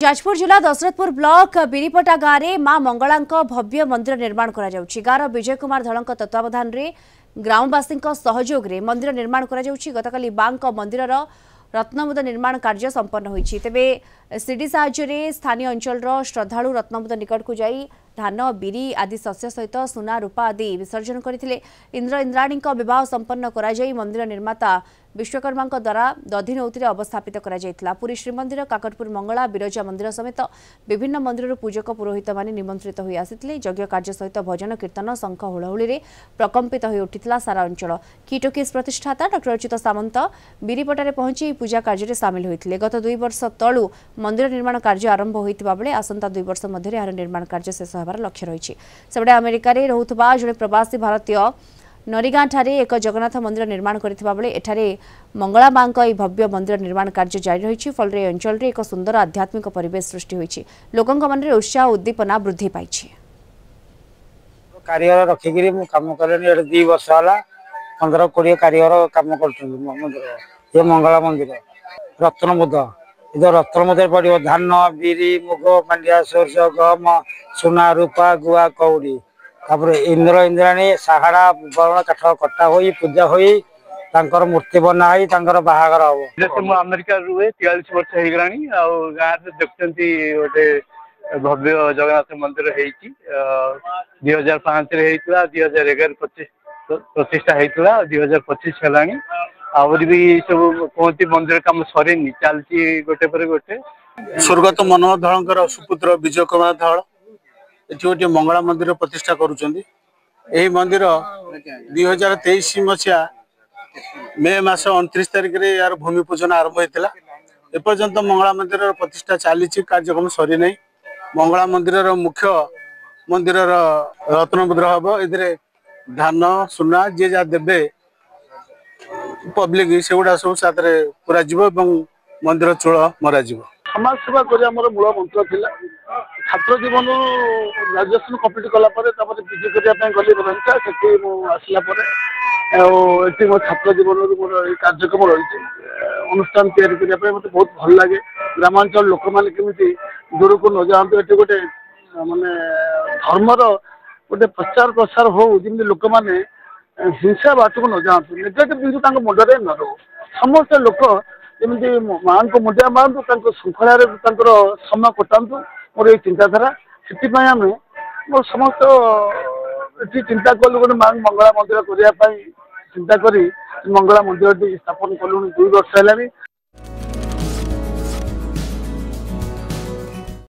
जाजपुर जिला दशरथपुर ब्लॉक बिरीपटा गाँव में मां मंगला भव्य मंदिर निर्माण गाँव विजय कुमार धल तत्वावधान में ग्रामवासी सहयोग में मंदिर निर्माण गतकाली मां मंदिर रत्नमुद निर्माण कार्य संपन्न होती तेबे सीडी साहाय्य स्थानीय अंचल श्रद्धालु रत्नमुद निकट को जाई धान बिरी आदि शस्य सहित सुना रूपा आदि विसर्जन करते इंद्र इंद्राणी विवाह संपन्न कर मंदिर निर्माता विश्वकर्मा द्वारा दधि नौती अवस्थापित कर पुरी श्रीमंदिर काकटपुर मंगला विरजा मंदिर समेत विभिन्न मंदिर पूजक पुरोहित माने निमंत्रित होई आसिथिले यज्ञ कार्य सहित भजन कीर्तन शंख हुलहुली प्रकंपित हो उठिता सारा अंचल किटोकिस प्रतिष्ठाता डॉ अच्युत सामंत बिरीपटारे पहुंची पूजा कार्य सामिल होते गत 2 वर्ष तलू मंदिर निर्माण कार्य आरंभ होता बेले आसंता 2 वर्ष मध्य यार निर्माण कार्य शेष होबार लक्ष्य रही सेबडे अमेरिका रोहुतबा जड़े प्रवासी भारतीय नरीगाँ ठारे एक जगन्नाथ मंदिर निर्माण करथिबा बेले एठारे मंगला मां भव्य मंदिर निर्माण कार्य जारी रही फल अंचल एक सुंदर आध्यात्मिक परिवेश सृष्टि होइछि लोकंक मन उत्साह उद्दीपना वृद्धि पाइछि कारीगर रखिकरी मु काम करनी 2 वर्ष होला 15-20 कारीगर काम करछन मंदिर ये मंगला मंदिर रत्नमुद इधर रत्नमुद पड़ो धान बिरी मुग मांडिया सोरस गम सुना रूपा गुआ कौड़ी इंद्र इंद्राणी साहाड़ा बरण काठ कटा हो पूजा हो मूर्ति बना बाहागर हम अमेरिका रुए 43 वर्ष हो गला गाँव देखते गोटे भव्य जगन्नाथ मंदिर हो 2005 2011 प्रतिष्ठा होता 2025 है आहरी भी सब कहती मंदिर कम सरीनी चलती गोटे पर गोटे स्वर्गत मनोहर धल सुपुत्र विजय कुमार धल ये गोटे मंगला मंदिर प्रतिष्ठा करुँच मंदिर 2023 मसीहा मे मास 29 तारिख में यार भूमि पूजन आरंभ होता एपर्यंत मंगला मंदिर प्रतिष्ठा चली कार्यक्रम सरी नहीं मंगला मंदिर मुख्य मंदिर रत्नमुद्र हम ए धान सुना जी जहाँ देवे पब्लिक से गुड़ा सब साथ पूरा मंदिर चूल मरा समाज सेवा कर मूल मंत्र था छात्र जीवन ग्रेजुएशन कम्प्लीट कलापर पीजी करने गली बरंचा से आसला मो छात्र जीवन मोर कार्यक्रम रही अनुष्ठान या मत बहुत भल लगे ग्रामांचल लोक मैंने केमी दूर को न जातु ये गोटे मानने धर्मर गोटे प्रचार प्रसार हो जमी लोक मैंने हिंसा बाट को न जातु नेगेटिव जिन मुंडे न रो समस्त लोक जमी माँ को मुंडिया मारतु श्रृंखला समय कटातु मोर ये चिंताधारा से मोर समस्त ये चिंता कलु गोटे माँ मंगला मंदिर करने चिंता करी मंगला मंदिर स्थापन कलु 2 वर्ष है